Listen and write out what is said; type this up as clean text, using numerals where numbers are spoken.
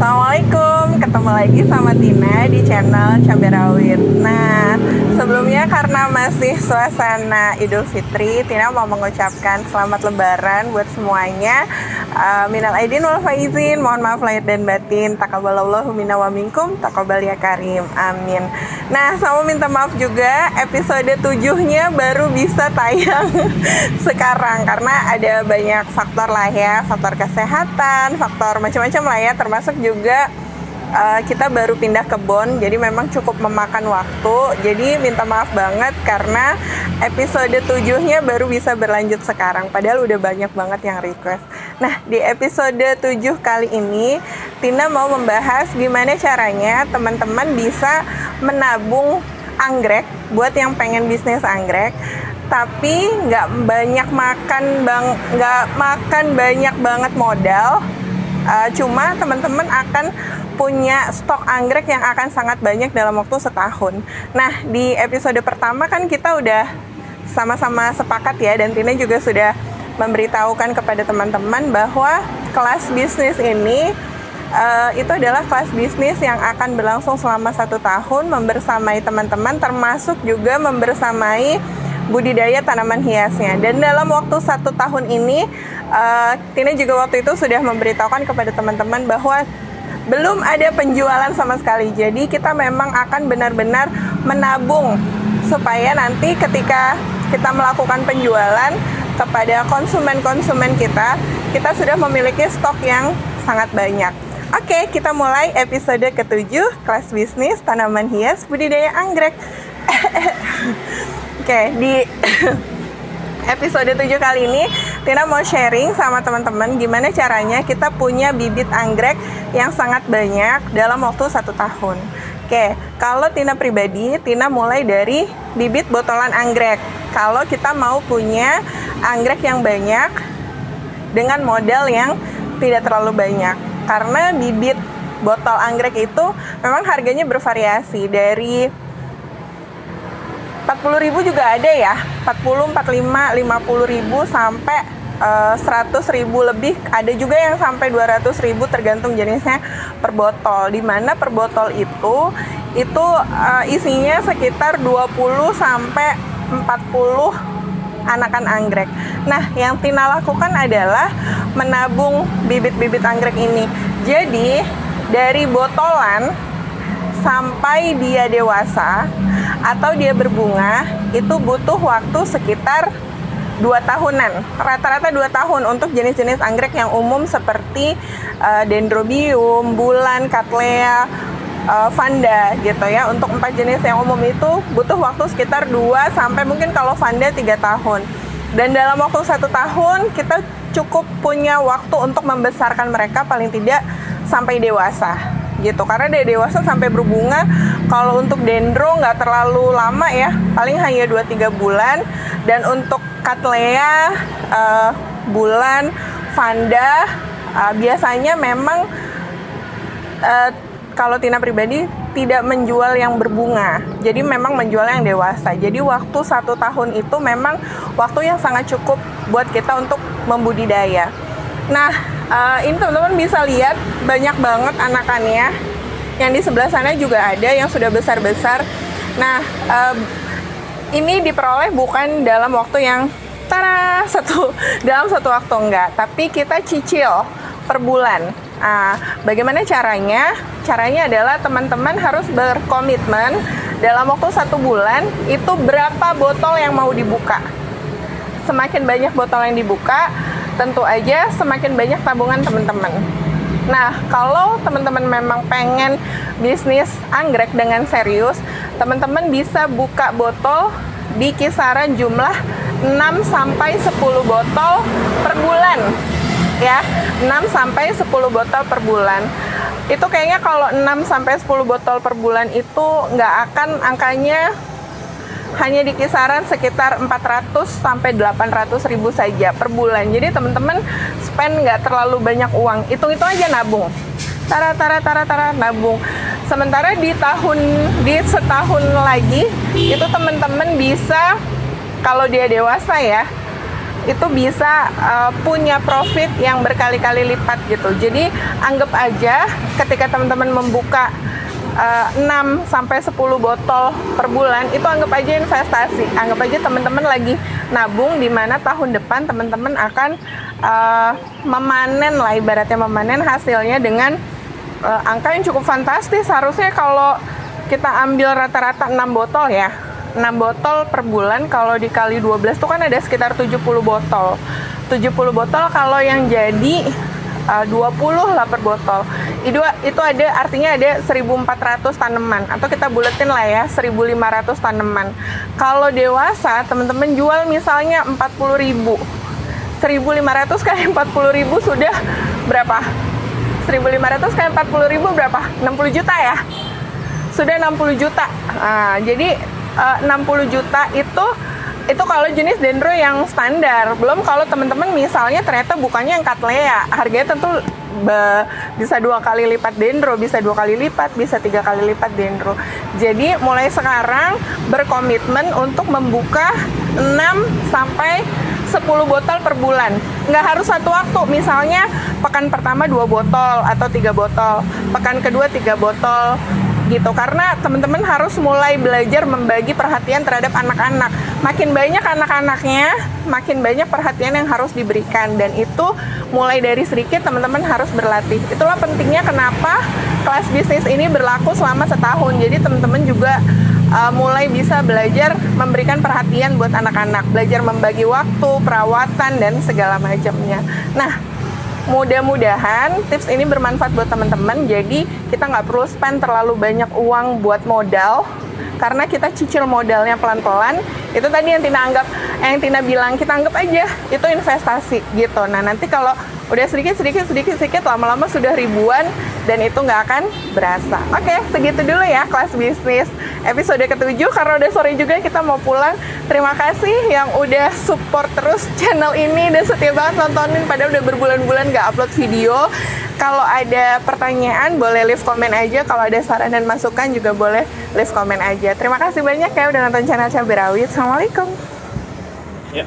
Assalamualaikum, ketemu lagi sama Tina di channel Cabai Rawit. Nah, sebelumnya karena masih suasana Idul Fitri, Tina mau mengucapkan selamat Lebaran buat semuanya. Minal aidin wal faizin, mohon maaf lahir dan batin. Taqabbalallahu minna wa minkum, taqabbal ya karim, amin. Nah, sama minta maaf juga, episode 7-nya baru bisa tayang sekarang karena ada banyak faktor lah ya, faktor kesehatan, faktor macam-macam lah ya, termasuk juga kita baru pindah kebun, jadi memang cukup memakan waktu. Jadi minta maaf banget karena episode 7-nya baru bisa berlanjut sekarang, padahal udah banyak banget yang request. Nah, di episode 7 kali ini Tina mau membahas gimana caranya teman-teman bisa menabung anggrek buat yang pengen bisnis anggrek, tapi nggak makan banyak banget modal. Cuma teman-teman akan punya stok anggrek yang akan sangat banyak dalam waktu setahun. Nah, di episode pertama kan kita udah sama-sama sepakat ya, dan Tina juga sudah memberitahukan kepada teman-teman bahwa kelas bisnis ini itu adalah kelas bisnis yang akan berlangsung selama 1 tahun, membersamai teman-teman, termasuk juga membersamai budidaya tanaman hiasnya. Dan dalam waktu 1 tahun ini, Tina juga waktu itu sudah memberitahukan kepada teman-teman bahwa belum ada penjualan sama sekali. Jadi kita memang akan benar-benar menabung supaya nanti ketika kita melakukan penjualan kepada konsumen-konsumen kita sudah memiliki stok yang sangat banyak. Oke, kita mulai episode ke-7, kelas bisnis tanaman hias budidaya anggrek. Oke, di episode 7 kali ini Tina mau sharing sama teman-teman gimana caranya kita punya bibit anggrek yang sangat banyak dalam waktu 1 tahun. Oke, kalau Tina pribadi, Tina mulai dari bibit botolan anggrek. Kalau kita mau punya anggrek yang banyak dengan modal yang tidak terlalu banyak, karena bibit botol anggrek itu memang harganya bervariasi dari 40.000 juga ada ya, 40, 45, 50.000 sampai 100.000 lebih, ada juga yang sampai 200.000 tergantung jenisnya per botol. Dimana per botol itu isinya sekitar 20 sampai 40 anakan anggrek. Nah, yang Tina lakukan adalah menabung bibit-bibit anggrek ini. Jadi dari botolan sampai dia dewasa atau dia berbunga itu butuh waktu sekitar 2 tahunan, rata-rata 2 tahun untuk jenis-jenis anggrek yang umum seperti dendrobium, bulan, cattleya, vanda gitu ya. Untuk 4 jenis yang umum itu butuh waktu sekitar 2 sampai mungkin kalau vanda 3 tahun. Dan dalam waktu 1 tahun kita cukup punya waktu untuk membesarkan mereka paling tidak sampai dewasa gitu, karena dari dewasa sampai berbunga kalau untuk dendro nggak terlalu lama ya, paling hanya 2-3 bulan. Dan untuk cattleya, bulan, vanda, biasanya memang kalau Tina pribadi tidak menjual yang berbunga, jadi memang menjual yang dewasa. Jadi waktu 1 tahun itu memang waktu yang sangat cukup buat kita untuk membudidaya. Nah, ini teman-teman bisa lihat banyak banget anakannya. Yang di sebelah sana juga ada yang sudah besar-besar. Nah, ini diperoleh bukan dalam waktu yang dalam satu waktu, enggak, tapi kita cicil per bulan. Bagaimana caranya? Caranya adalah teman-teman harus berkomitmen dalam waktu 1 bulan itu berapa botol yang mau dibuka. Semakin banyak botol yang dibuka, tentu aja semakin banyak tabungan teman-teman. Nah, kalau teman-teman memang pengen bisnis anggrek dengan serius, teman-teman bisa buka botol di kisaran jumlah 6 sampai 10 botol per bulan. Ya, 6 sampai 10 botol per bulan. Itu kayaknya kalau 6 sampai 10 botol per bulan itu nggak akan angkanya, hanya di kisaran sekitar 400 sampai 800.000 saja per bulan. Jadi teman-teman spend nggak terlalu banyak uang. Hitung-hitung aja nabung. Nabung. Sementara di setahun lagi itu teman-teman bisa, kalau dia dewasa ya, itu bisa punya profit yang berkali-kali lipat gitu. Jadi anggap aja ketika teman-teman membuka 6 sampai 10 botol per bulan, itu anggap aja investasi. Anggap aja teman-teman lagi nabung, di mana tahun depan teman-teman akan memanen lah, ibaratnya memanen hasilnya dengan angka yang cukup fantastis. Harusnya kalau kita ambil rata-rata 6 botol ya, 6 botol per bulan, kalau dikali 12 itu kan ada sekitar 70 botol. 70 botol kalau yang jadi 20 lah per botol. Itu ada, artinya ada 1.400 tanaman, atau kita buletin lah ya, 1.500 tanaman. Kalau dewasa teman-teman jual misalnya 40.000, 1.500 kali 40.000 sudah berapa? 1.500 kali 40.000 berapa? 60 juta ya? Sudah 60 juta. Nah, jadi 60 juta itu kalau jenis dendro yang standar. Belum kalau teman-teman misalnya ternyata bukannya yang cattleya, harganya tentu bisa 2 kali lipat dendro, bisa 2 kali lipat, bisa 3 kali lipat dendro. Jadi mulai sekarang berkomitmen untuk membuka 6 sampai 10 botol per bulan. Nggak harus satu waktu, misalnya pekan pertama 2 botol atau 3 botol, pekan kedua 3 botol gitu. Karena teman-teman harus mulai belajar membagi perhatian terhadap anak-anak. Makin banyak anak-anaknya, makin banyak perhatian yang harus diberikan, dan itu mulai dari sedikit teman-teman harus berlatih. Itulah pentingnya kenapa kelas bisnis ini berlaku selama setahun. Jadi teman-teman juga mulai bisa belajar memberikan perhatian buat anak-anak, belajar membagi waktu, perawatan, dan segala macamnya. Nah, mudah-mudahan tips ini bermanfaat buat teman-teman. Jadi kita nggak perlu spend terlalu banyak uang buat modal, karena kita cicil modalnya pelan-pelan. Itu tadi yang Tina bilang, kita anggap aja itu investasi gitu. Nah, nanti kalau udah sedikit lama-lama sudah ribuan, dan itu nggak akan berasa. Oke, segitu dulu ya kelas bisnis episode ke-7, karena udah sore juga kita mau pulang. Terima kasih yang udah support terus channel ini dan setia banget nontonin, padahal udah berbulan-bulan nggak upload video. Kalau ada pertanyaan boleh leave komen aja, kalau ada saran dan masukan juga boleh leave komen aja. Terima kasih banyak ya udah nonton channel Cabai Rawit. Assalamualaikum. Ya.